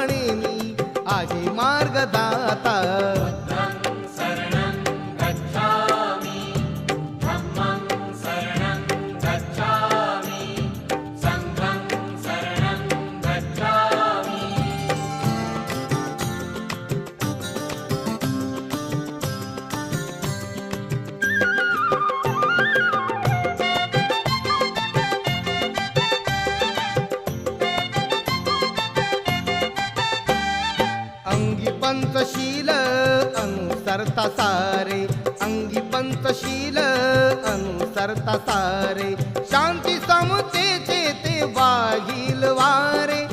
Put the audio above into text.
म्हणे मी आहे मार्गदाता. अंगी पंचशील अनुसरता सारे, अंगी पंचशील अनुसरता सारे, शांती समतेचे ते वाहील वारे.